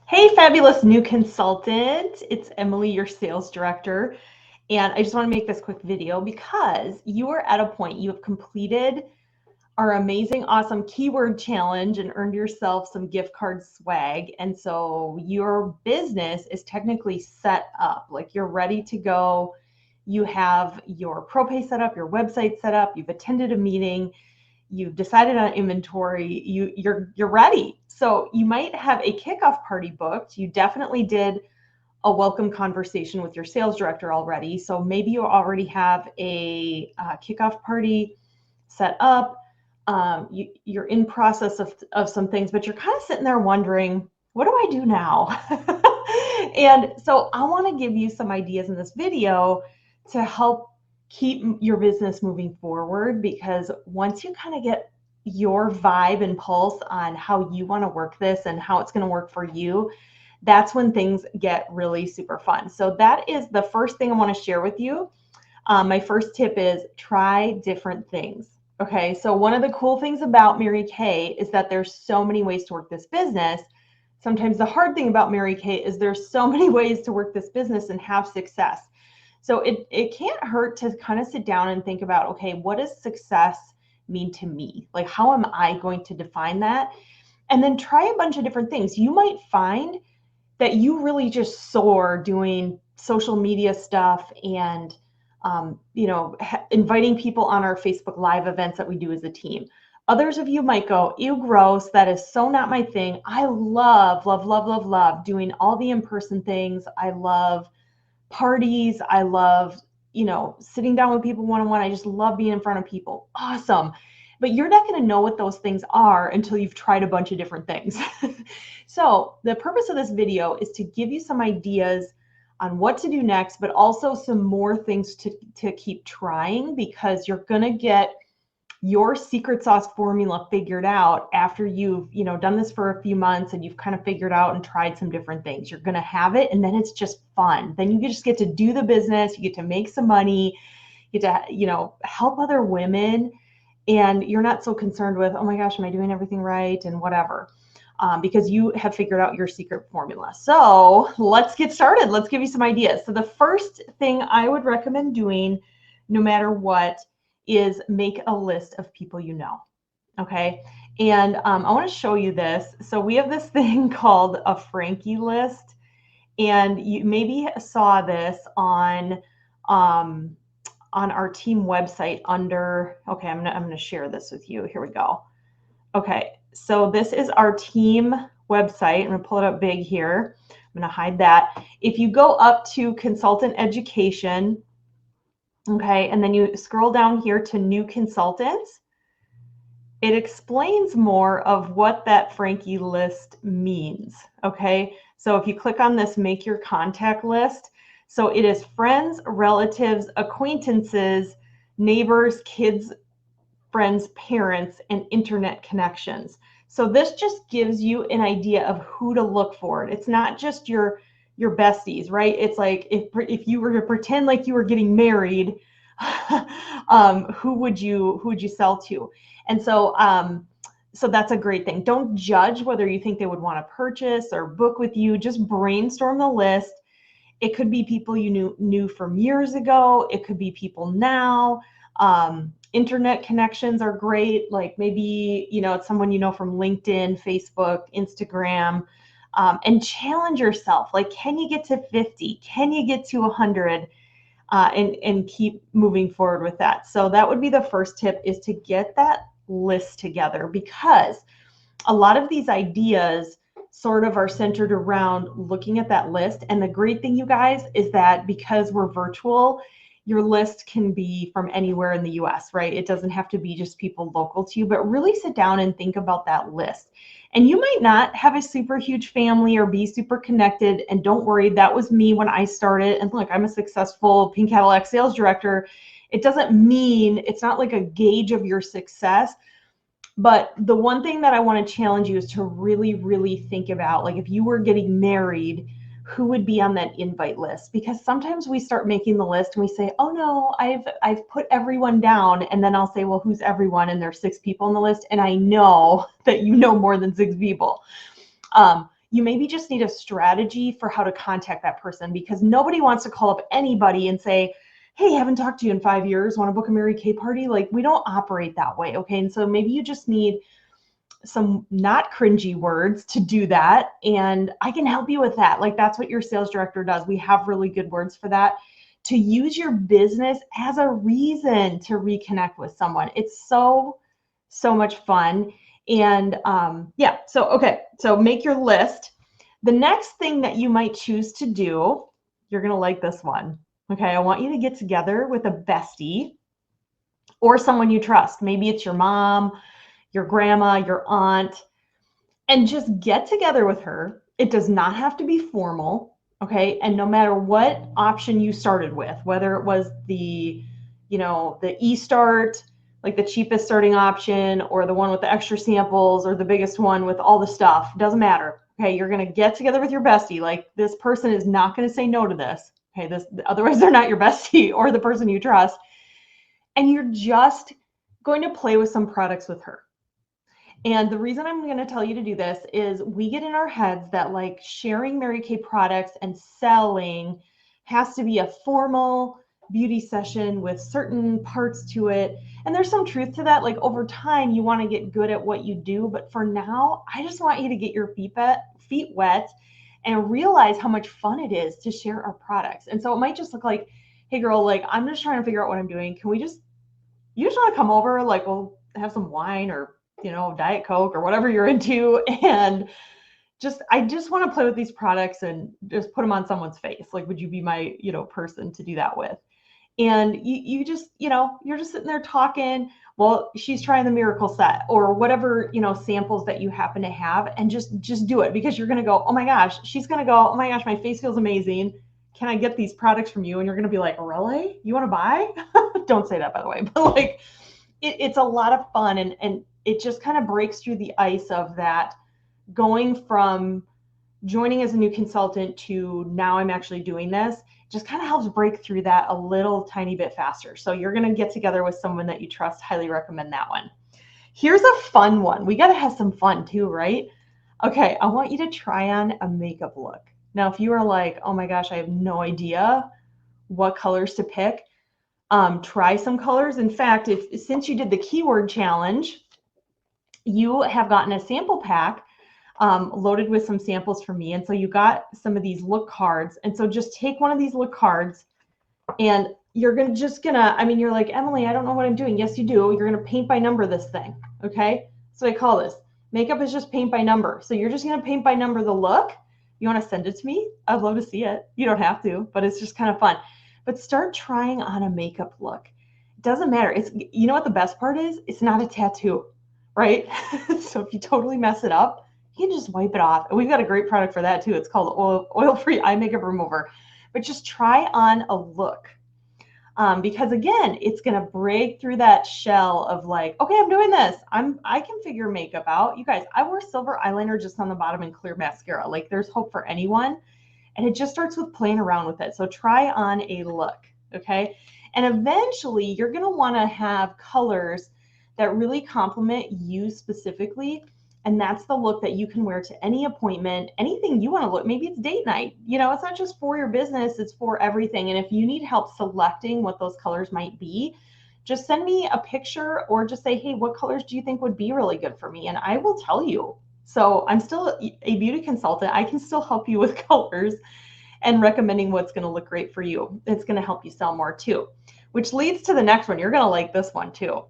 Hey, fabulous new consultant. It's Emily, your sales director. And I just want to make this quick video because you are at a point, you have completed our amazing, awesome keyword challenge and earned yourself some gift card swag. And so your business is technically set up, like you're ready to go. You have your ProPay set up, your website set up, you've attended a meeting, you've decided on inventory, you're ready. So you might have a kickoff party booked. You definitely did a welcome conversation with your sales director already. So maybe you already have a kickoff party set up. You're in process of some things, but you're kind of sitting there wondering, what do I do now? And so I want to give you some ideas in this video to help keep your business moving forward, because once you kind of get your vibe and pulse on how you want to work this and how it's going to work for you, that's when things get really super fun. So that is the first thing I want to share with you. My first tip is try different things. Okay, so one of the cool things about Mary Kay is that there's so many ways to work this business. Sometimes the hard thing about Mary Kay is there's so many ways to work this business and have success. So it can't hurt to kind of sit down and think about, okay, what does success mean to me? Like, how am I going to define that? And then try a bunch of different things. You might find that you really just soar doing social media stuff and inviting people on our Facebook Live events that we do as a team. Others of you might go, ew, gross, that is so not my thing. I love, love, love, love, love doing all the in-person things. I love parties. I love, sitting down with people one-on-one. I just love being in front of people. Awesome. But you're not going to know what those things are until you've tried a bunch of different things. So the purpose of this video is to give you some ideas on what to do next, but also some more things to keep trying, because you're going to get your secret sauce formula figured out after you've done this for a few months and you've kind of figured out and tried some different things. You're going to have it, and then it's just fun. Then you just get to do the business, you get to make some money, you get to help other women, and you're not so concerned with, oh my gosh, am I doing everything right and whatever, because you have figured out your secret formula. So let's get started. Let's give you some ideas. So the first thing I would recommend doing, no matter what, is make a list of people you know. Okay. And I want to show you this. So we have this thing called a Frankie list, and you maybe saw this on our team website under, okay, I'm gonna share this with you. Here we go. Okay, so this is our team website. I'm gonna pull it up big here. I'm gonna hide that. If you go up to consultant education, okay, and then you scroll down here to new consultants, it explains more of what that Frankie list means, okay? So if you click on this, make your contact list. So it is friends, relatives, acquaintances, neighbors, kids, friends, parents, and internet connections. So this just gives you an idea of who to look for. It's not just your besties, right? It's like if you were to pretend like you were getting married, who would you sell to? And so so that's a great thing. Don't judge whether you think they would want to purchase or book with you. Just brainstorm the list. It could be people you knew from years ago. It could be people now. Internet connections are great. Like maybe, it's someone you know from LinkedIn, Facebook, Instagram, and challenge yourself. Like, can you get to 50? Can you get to 100? And keep moving forward with that. So that would be the first tip, is to get that list together, because a lot of these ideas sort of are centered around looking at that list. And the great thing, you guys, is that because we're virtual, your list can be from anywhere in the US, right? It doesn't have to be just people local to you, but really sit down and think about that list. And you might not have a super huge family or be super connected, and don't worry, that was me when I started. And look, I'm a successful Pink Cadillac sales director. It doesn't mean, it's not like a gauge of your success. But the one thing that I want to challenge you is to really, really think about, like, if you were getting married, who would be on that invite list? Because sometimes we start making the list and we say, oh no, I've put everyone down. And then I'll say, well, who's everyone? And there's 6 people on the list. And I know that you know more than 6 people. you maybe just need a strategy for how to contact that person, because nobody wants to call up anybody and say, hey, haven't talked to you in 5 years, want to book a Mary Kay party? Like, we don't operate that way, okay? And so maybe you just need some not cringy words to do that, and I can help you with that. Like, that's what your sales director does. We have really good words for that, to use your business as a reason to reconnect with someone. It's so much fun. And yeah, so okay, so make your list. The next thing that you might choose to do, you're gonna like this one. Okay, I want you to get together with a bestie or someone you trust. Maybe it's your mom, your grandma, your aunt, and just get together with her. It does not have to be formal, okay? And no matter what option you started with, whether it was the, the e-start, like the cheapest starting option, or the one with the extra samples, or the biggest one with all the stuff, doesn't matter. Okay, you're gonna get together with your bestie. Like, this person is not gonna say no to this. Okay, otherwise they're not your bestie or the person you trust. And you're just going to play with some products with her. And the reason I'm going to tell you to do this is we get in our heads that like sharing Mary Kay products and selling has to be a formal beauty session with certain parts to it. And there's some truth to that. Like, over time, you want to get good at what you do. But for now, I just want you to get your feet wet and realize how much fun it is to share our products. And so it might just look like, hey girl, like, I'm just trying to figure out what I'm doing. You just want to come over, like, we'll have some wine or Diet Coke or whatever you're into, and I just want to play with these products and just put them on someone's face. Like, would you be my, person to do that with? And you just, you're just sitting there talking. Well, she's trying the miracle set or whatever, samples that you happen to have, and just do it, because you're going to go, oh my gosh, she's going to go, oh my gosh, my face feels amazing. Can I get these products from you? And you're going to be like, really? You want to buy? Don't say that, by the way, but like, it's a lot of fun, and it just kind of breaks through the ice of that, going from joining as a new consultant to now I'm actually doing this. Just kind of helps break through that a little tiny bit faster. So you're going to get together with someone that you trust. Highly recommend that one. Here's a fun one. We got to have some fun too, right? Okay, I want you to try on a makeup look. Now, if you are like, oh my gosh, I have no idea what colors to pick, try some colors. In fact, since you did the keyword challenge, you have gotten a sample pack loaded with some samples from me. And so you got some of these look cards. And so just take one of these look cards, and you're you're like, Emily, I don't know what I'm doing. Yes, you do. You're going to paint by number this thing. Okay. So I call this makeup is just paint by number. So you're just going to paint by number the look. You want to send it to me? I'd love to see it. You don't have to, but it's just kind of fun. But start trying on a makeup look. It doesn't matter. You know what the best part is? It's not a tattoo, right? So if you totally mess it up, you can just wipe it off. And we've got a great product for that too. It's called oil-free eye makeup remover. But just try on a look. Because again, it's going to break through that shell of like, okay, I'm doing this. I can figure makeup out. You guys, I wear silver eyeliner just on the bottom and clear mascara. Like, there's hope for anyone. And it just starts with playing around with it. So try on a look, okay? And eventually you're going to want to have colors that really complement you specifically. And that's the look that you can wear to any appointment, anything you want to look. Maybe it's date night. It's not just for your business, it's for everything. And if you need help selecting what those colors might be, just send me a picture or just say, hey, what colors do you think would be really good for me? And I will tell you. So I'm still a beauty consultant. I can still help you with colors and recommending what's going to look great for you. It's going to help you sell more too, which leads to the next one. You're going to like this one too.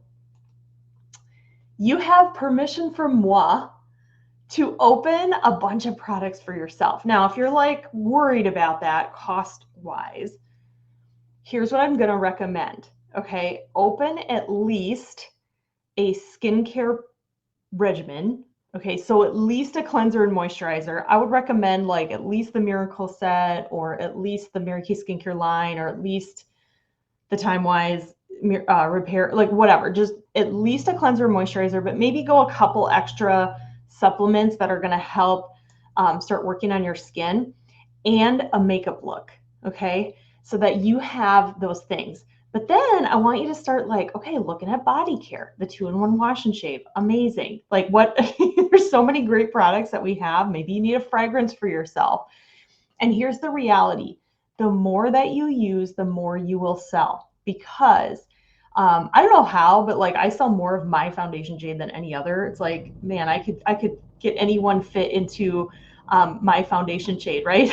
You have permission from moi to open a bunch of products for yourself. Now, if you're like worried about that cost-wise, here's what I'm going to recommend. Okay, open at least a skincare regimen. Okay, so at least a cleanser and moisturizer. I would recommend like at least the Miracle Set, or at least the Mary Kay skincare line, or at least the Time Wise repair, like whatever. Just at least a cleanser and moisturizer, but maybe go a couple extra supplements that are going to help start working on your skin, and a makeup look. Okay, so that you have those things. But then I want you to start like, okay, looking at body care, the 2-in-1 wash and shave, amazing. Like what, there's so many great products that we have. Maybe you need a fragrance for yourself. And here's the reality. The more that you use, the more you will sell, because I don't know how, but like I sell more of my foundation jade than any other. It's like, man, I could get anyone fit into my foundation shade, right?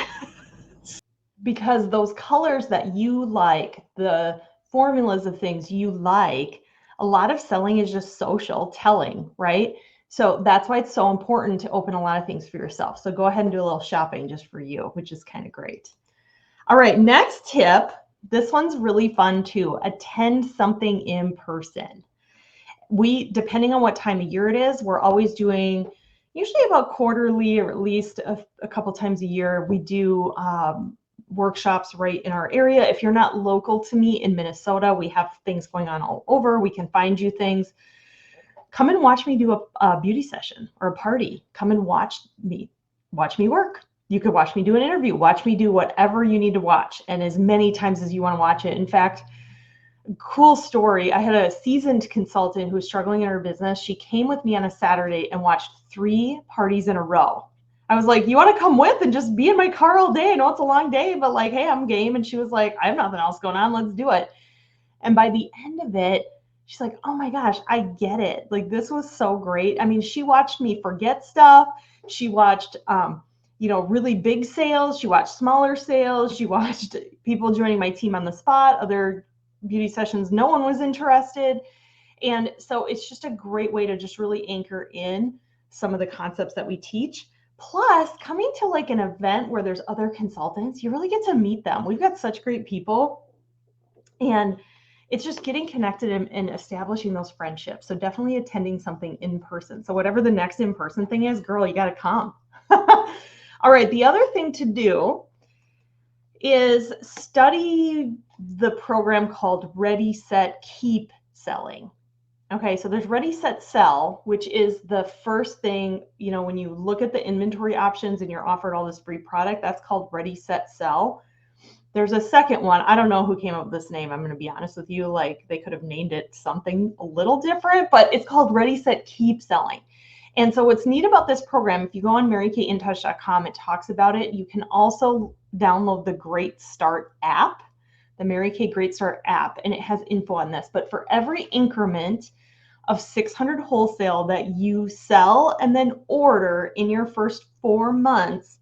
Because those colors that you like, the formulas of things you like, a lot of selling is just social telling, right? So that's why it's so important to open a lot of things for yourself. So go ahead and do a little shopping just for you, which is kind of great. All right, next tip. This one's really fun too. Attend something in person. We, depending on what time of year it is, we're always doing usually about quarterly or at least a couple times a year. We do workshops right in our area. If you're not local to me in Minnesota, we have things going on all over. We can find you things. Come and watch me do a beauty session or a party. Come and watch me work. You could watch me do an interview, watch me do whatever you need to watch, and as many times as you want to watch it. In fact, cool story. I had a seasoned consultant who was struggling in her business. She came with me on a Saturday and watched 3 parties in a row. I was like, you want to come with and just be in my car all day? I know it's a long day, but like, hey, I'm game. And she was like, I have nothing else going on. Let's do it. And by the end of it, she's like, oh my gosh, I get it. Like, this was so great. I mean, she watched me forget stuff. She watched, really big sales. She watched smaller sales. She watched people joining my team on the spot, other beauty sessions no one was interested. And so it's just a great way to just really anchor in some of the concepts that we teach. Plus, coming to like an event where there's other consultants, you really get to meet them. We've got such great people, and it's just getting connected and establishing those friendships. So definitely attending something in person. So whatever the next in-person thing is, girl, you got to come. All right, the other thing to do is study the program called Ready, Set, Keep Selling. Okay, so there's Ready, Set, Sell, which is the first thing, when you look at the inventory options and you're offered all this free product, that's called Ready, Set, Sell. There's a second one. I don't know who came up with this name. I'm going to be honest with you. Like, they could have named it something a little different, but it's called Ready, Set, Keep Selling. And so what's neat about this program, if you go on MaryKayInTouch.com, it talks about it. You can also download the Great Start app, the Mary Kay Great Start app, and it has info on this. But for every increment of 600 wholesale that you sell and then order in your first 4 months,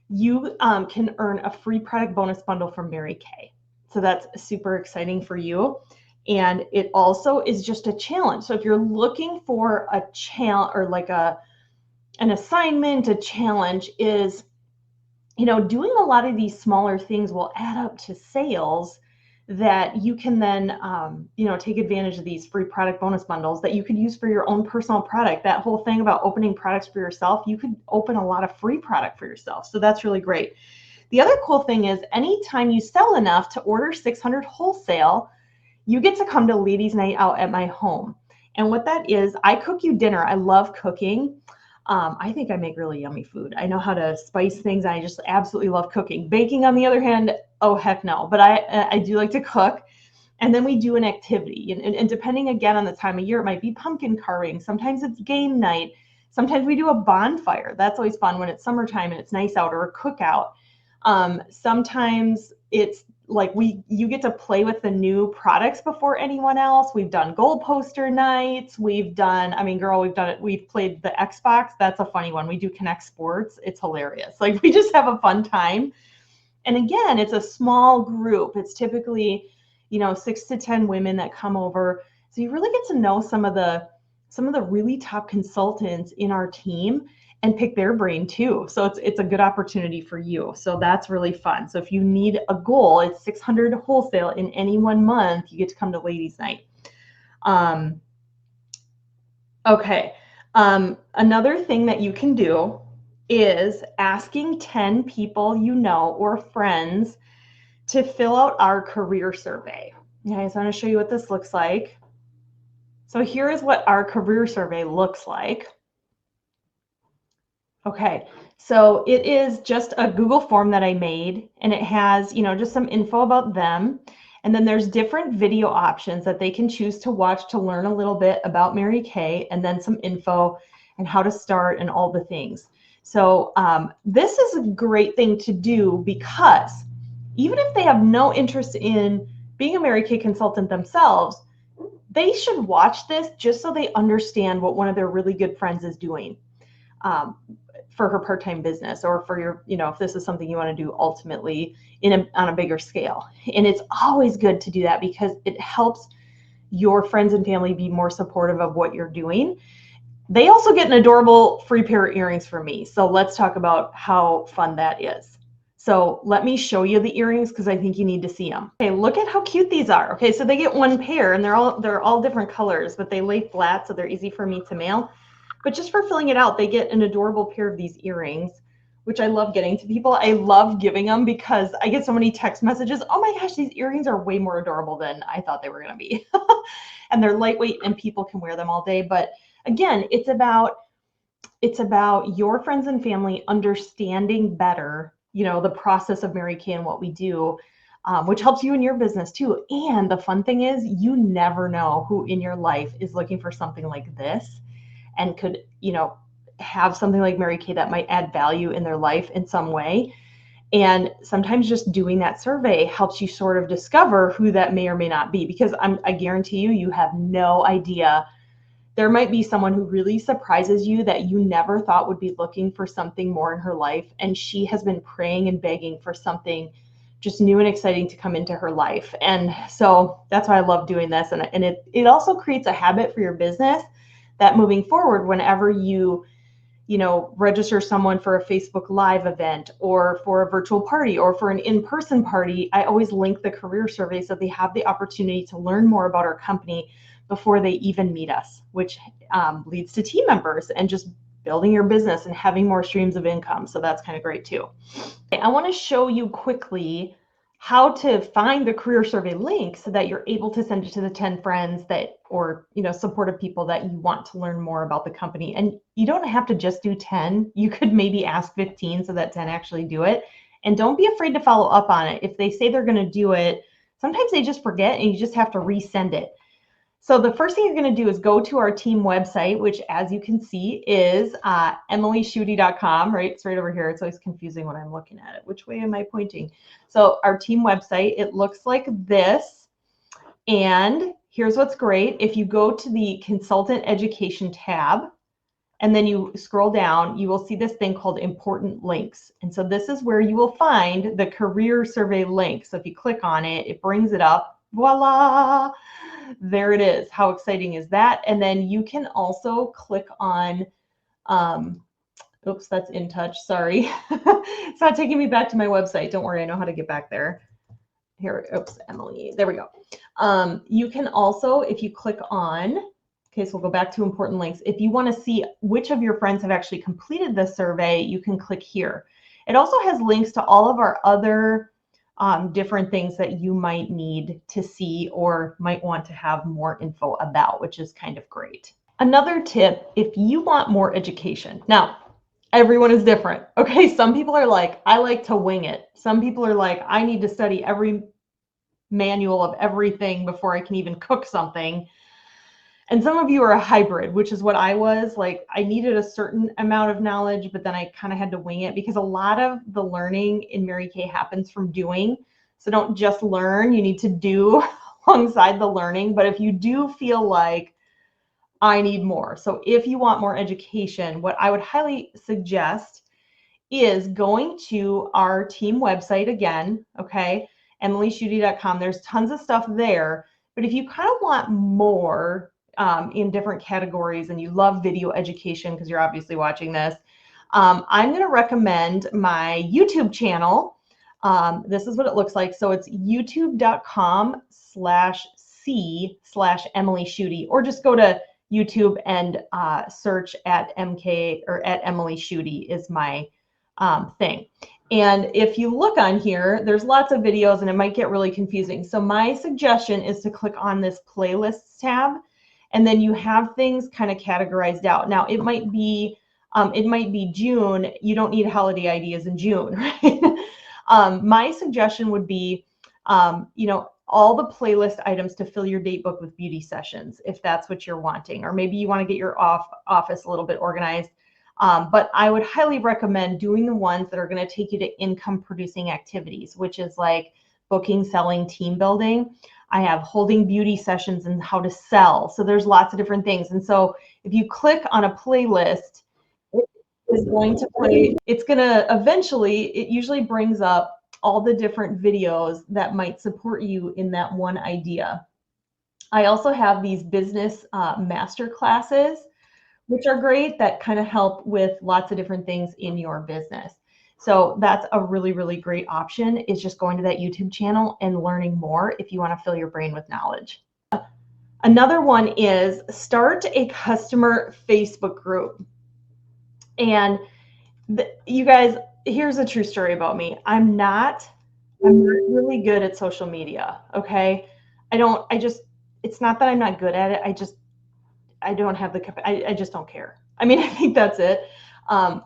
you can earn a free product bonus bundle from Mary Kay. So that's super exciting for you. And it also is just a challenge. So if you're looking for a challenge or like an assignment, a challenge is, doing a lot of these smaller things will add up to sales that you can then, take advantage of these free product bonus bundles that you could use for your own personal product. That whole thing about opening products for yourself, you could open a lot of free product for yourself. So that's really great. The other cool thing is anytime you sell enough to order 600 wholesale, you get to come to Ladies Night Out at my home. And what that is, I cook you dinner. I love cooking. I think I make really yummy food. I know how to spice things. I just absolutely love cooking. Baking, on the other hand, oh, heck no. But I do like to cook. And then we do an activity. And depending, again, on the time of year, it might be pumpkin carving. Sometimes it's game night. Sometimes we do a bonfire. That's always fun when it's summertime and it's nice out, or a cookout. Sometimes it's like you get to play with the new products before anyone else. We've done goal poster nights. We've done it. We've played the Xbox. That's a funny one. We do Connect Sports. It's hilarious. Like, we just have a fun time. And again, it's a small group. It's typically, 6 to 10 women that come over. So you really get to know some of the really top consultants in our team and pick their brain too. So it's a good opportunity for you. So that's really fun. So if you need a goal, it's 600 wholesale in any 1 month, you get to come to Ladies Night. Okay. Another thing that you can do is asking 10 people or friends to fill out our career survey. Okay, so I'm going to show you what this looks like. So here is what our career survey looks like. Okay, so it is just a Google form that I made, and it has, just some info about them. And then there's different video options that they can choose to watch to learn a little bit about Mary Kay, and then some info and how to start and all the things. So this is a great thing to do, because even if they have no interest in being a Mary Kay consultant themselves, they should watch this just so they understand what one of their really good friends is doing for her part-time business, or for your, if this is something you want to do ultimately on a bigger scale. And it's always good to do that, because it helps your friends and family be more supportive of what you're doing. They also get an adorable free pair of earrings from me. So let's talk about how fun that is. So let me show you the earrings, because I think you need to see them. Okay, look at how cute these are. Okay, so they get one pair, and they're all different colors, but they lay flat, so they're easy for me to mail. But just for filling it out, they get an adorable pair of these earrings, which I love getting to people. I love giving them, because I get so many text messages. Oh my gosh, these earrings are way more adorable than I thought they were going to be. And they're lightweight, and people can wear them all day. But again, it's about your friends and family understanding better, the process of Mary Kay and what we do, which helps you in your business too. And the fun thing is, you never know who in your life is looking for something like this, and could, have something like Mary Kay that might add value in their life in some way. And sometimes just doing that survey helps you sort of discover who that may or may not be, because I guarantee you have no idea. There might be someone who really surprises you that you never thought would be looking for something more in her life, and she has been praying and begging for something just new and exciting to come into her life. And so that's why I love doing this. And it also creates a habit for your business, that moving forward, whenever you register someone for a Facebook Live event, or for a virtual party, or for an in-person party, I always link the career survey so they have the opportunity to learn more about our company before they even meet us, which leads to team members and just building your business and having more streams of income. So that's kind of great too. I want to show you quickly how to find the career survey link, so that you're able to send it to the 10 friends or supportive people that you want to learn more about the company. And you don't have to just do 10. You could maybe ask 15 so that 10 actually do it. And don't be afraid to follow up on it. If they say they're going to do it, sometimes they just forget, and you just have to resend it. So the first thing you're going to do is go to our team website, which, as you can see, is emilyschutte.com, right? It's right over here. It's always confusing when I'm looking at it. Which way am I pointing? So our team website, it looks like this. And here's what's great. If you go to the Consultant Education tab, and then you scroll down, you will see this thing called Important Links. And so this is where you will find the career survey link. So if you click on it, it brings it up. Voila! There it is. How exciting is that? And then you can also click on, oops, that's In Touch, sorry. It's not taking me back to my website. Don't worry, I know how to get back there. Here, oops, Emily, there we go. You can also, if you click on, okay, so we'll go back to important links. If you want to see which of your friends have actually completed the survey, you can click here. It also has links to all of our other different things that you might need to see or might want to have more info about, which is kind of great. Another tip, if you want more education. Now, everyone is different. Okay, some people are like, I like to wing it. Some people are like, I need to study every manual of everything before I can even cook something. And some of you are a hybrid, which is what I was. Like, I needed a certain amount of knowledge, but then I kind of had to wing it, because a lot of the learning in Mary Kay happens from doing. So don't just learn, you need to do alongside the learning. But if you do feel like I need more, so if you want more education, what I would highly suggest is going to our team website again, okay, emilyschutte.com. There's tons of stuff there. But if you kind of want more in different categories, and you love video education because you're obviously watching this, I'm going to recommend my YouTube channel. This is what it looks like. So it's youtube.com/c/EmilySchutte, or just go to YouTube and search at MK or at Emily Schutte is my thing. And if you look on here, there's lots of videos, and it might get really confusing. So my suggestion is to click on this playlists tab, and then you have things kind of categorized out. Now it might be June. You don't need holiday ideas in June, right? My suggestion would be, all the playlist items to fill your date book with beauty sessions, if that's what you're wanting, or maybe you want to get your office a little bit organized. But I would highly recommend doing the ones that are going to take you to income producing activities, which is like booking, selling, team building. I have holding beauty sessions and how to sell. So there's lots of different things. And so if you click on a playlist, it is going to play, it's going to eventually, it usually brings up all the different videos that might support you in that one idea. I also have these business master classes, which are great, that kind of help with lots of different things in your business. So that's a really, really great option, is just going to that YouTube channel and learning more if you want to fill your brain with knowledge. Another one is start a customer Facebook group. And you guys, here's a true story about me. I'm not really good at social media. Okay. It's not that I'm not good at it. I don't have I just don't care. I mean, I think that's it.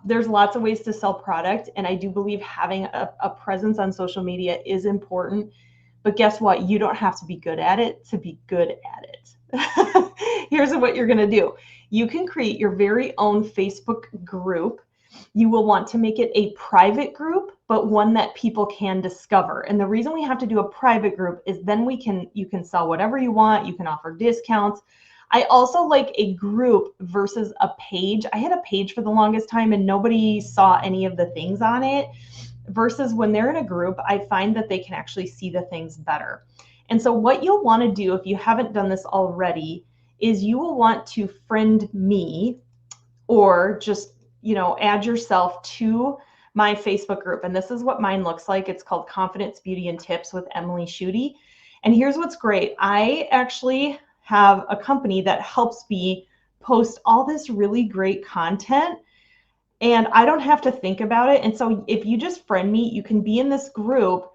There's lots of ways to sell product, and I do believe having a presence on social media is important. But guess what? You don't have to be good at it to be good at it. Here's what you're going to do. You can create your very own Facebook group. You will want to make it a private group, but one that people can discover. And the reason we have to do a private group is then you can sell whatever you want. You can offer discounts. I also like a group versus a page. I had a page for the longest time and nobody saw any of the things on it, versus when they're in a group, I find that they can actually see the things better. And so what you'll want to do, if you haven't done this already, is you will want to friend me, or just, add yourself to my Facebook group. And this is what mine looks like. It's called Confidence, Beauty, and Tips with Emily Schutte. And here's what's great. I actually have a company that helps me post all this really great content, and I don't have to think about it. And so if you just friend me, you can be in this group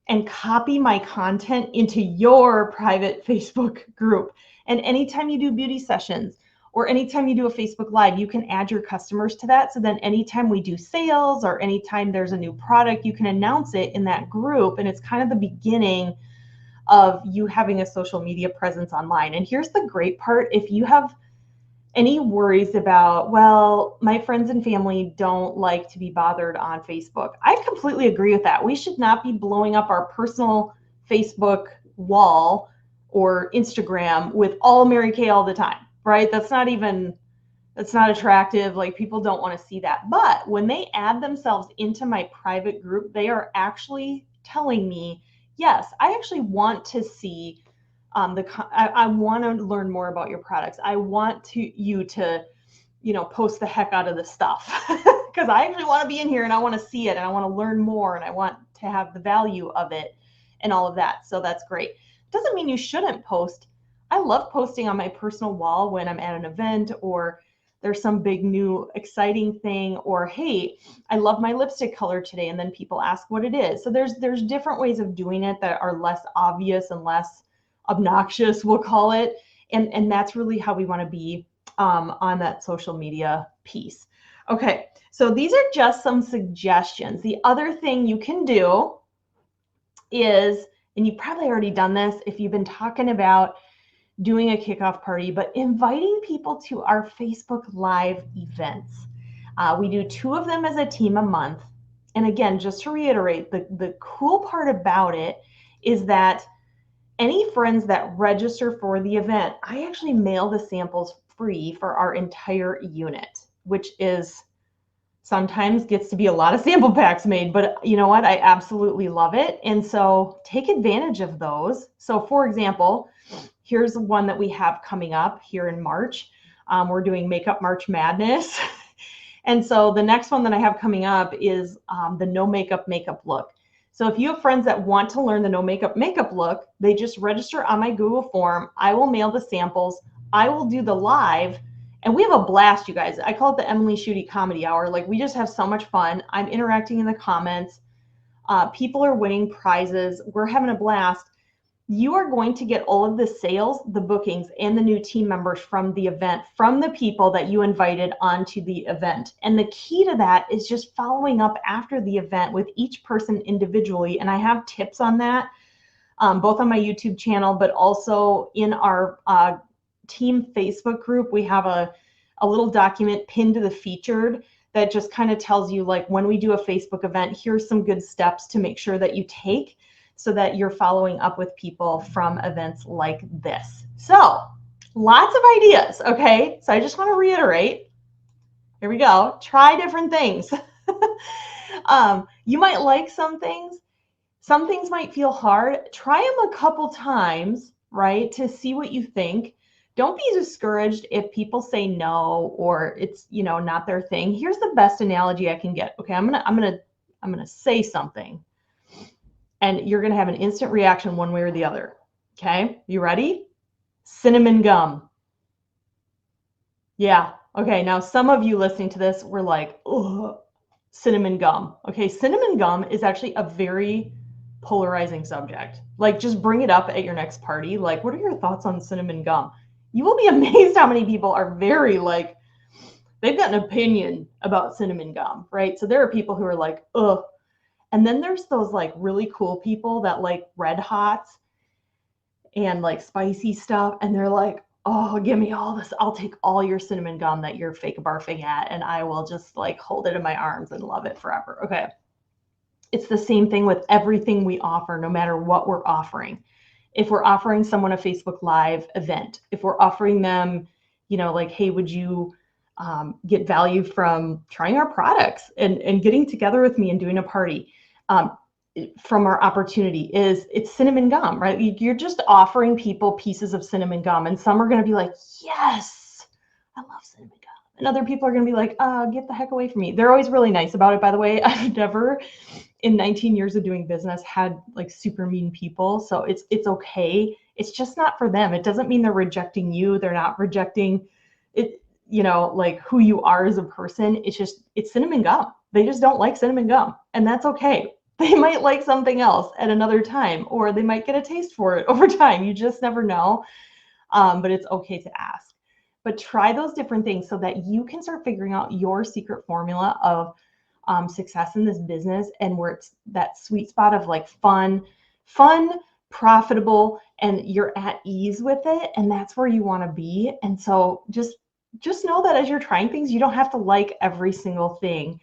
and copy my content into your private Facebook group. And anytime you do beauty sessions or anytime you do a Facebook Live, you can add your customers to that. So then anytime we do sales or anytime there's a new product, you can announce it in that group. And it's kind of the beginning of you having a social media presence online. And here's the great part. If you have any worries about, well, my friends and family don't like to be bothered on Facebook, I completely agree with that. We should not be blowing up our personal Facebook wall or Instagram with all Mary Kay all the time, right? That's not attractive. Like, people don't want to see that. But when they add themselves into my private group, they are actually telling me, yes, I actually want to see I want to learn more about your products. I want you to, post the heck out of the stuff because I actually want to be in here and I want to see it and I want to learn more and I want to have the value of it and all of that. So that's great. Doesn't mean you shouldn't post. I love posting on my personal wall when I'm at an event or there's some big new exciting thing, or, hey, I love my lipstick color today, and then people ask what it is. So there's different ways of doing it that are less obvious and less obnoxious, we'll call it. And that's really how we want to be on that social media piece. Okay, so these are just some suggestions. The other thing you can do is, and you've probably already done this if you've been talking about doing a kickoff party, but inviting people to our Facebook Live events. We do 2 of them as a team a month. And again, just to reiterate, the cool part about it is that any friends that register for the event, I actually mail the samples free for our entire unit, which is sometimes gets to be a lot of sample packs made, but you know what? I absolutely love it. And so take advantage of those. So for example, here's one that we have coming up here in March. We're doing Makeup March Madness. And so the next one that I have coming up is the no makeup look. So if you have friends that want to learn the no makeup look, they just register on my Google form. I will mail the samples. I will do the live. And we have a blast, you guys. I call it the Emily Schutte Comedy Hour. Like, we just have so much fun. I'm interacting in the comments. People are winning prizes. We're having a blast. You are going to get all of the sales, the bookings, and the new team members from the event, from the people that you invited onto the event. And the key to that is just following up after the event with each person individually. And I have tips on that. both on my YouTube channel, but also in our team Facebook group. We have a little document pinned to the featured that just kind of tells you, like, when we do a Facebook event, here's some good steps to make sure that you take so that you're following up with people from events like this. So lots of ideas, okay? So I just want to reiterate, here we go, try different things. You might like some things might feel hard. Try them a couple times, right, to see what you think. Don't be discouraged if people say no or it's, you know, not their thing. Here's the best analogy I can get. Okay, I'm gonna say something, and you're gonna have an instant reaction one way or the other. Okay, you ready? Cinnamon gum. Yeah. Okay. Now some of you listening to this were like, oh, cinnamon gum. Okay, cinnamon gum is actually a very polarizing subject. Like, just bring it up at your next party. Like, what are your thoughts on cinnamon gum? You will be amazed how many people are very, like, they've got an opinion about cinnamon gum, right? So there are people who are like, ugh. And then there's those like really cool people that like Red Hots and like spicy stuff. And they're like, oh, give me all this. I'll take all your cinnamon gum that you're fake barfing at, and I will just like hold it in my arms and love it forever. Okay. It's the same thing with everything we offer, no matter what we're offering. If we're offering someone a Facebook Live event, if we're offering them, you know, like, hey, would you get value from trying our products and getting together with me and doing a party? From our opportunity it's cinnamon gum, right? You're just offering people pieces of cinnamon gum, and some are going to be like, yes, I love cinnamon gum. And other people are going to be like, get the heck away from me. They're always really nice about it, by the way. I've never in 19 years of doing business had like super mean people. So it's okay. It's just not for them. It doesn't mean they're rejecting you. They're not rejecting it, you know, like who you are as a person. It's cinnamon gum. They just don't like cinnamon gum, and that's okay. They might like something else at another time, or they might get a taste for it over time. You just never know. But it's okay to ask. But try those different things so that you can start figuring out your secret formula of success in this business, and where it's that sweet spot of like fun, profitable, and you're at ease with it. And that's where you want to be. And so just know that as you're trying things, you don't have to like every single thing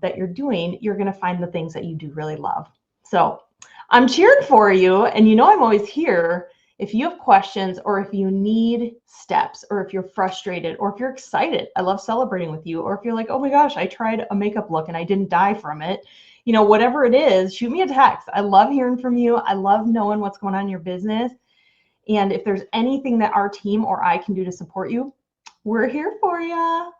that you're doing. You're going to find the things that you do really love. So I'm cheering for you. And you know, I'm always here if you have questions, or if you need steps, or if you're frustrated, or if you're excited. I love celebrating with you. Or if you're like, oh my gosh, I tried a makeup look and I didn't die from it. You know, whatever it is, shoot me a text. I love hearing from you. I love knowing what's going on in your business. And if there's anything that our team or I can do to support you, we're here for you.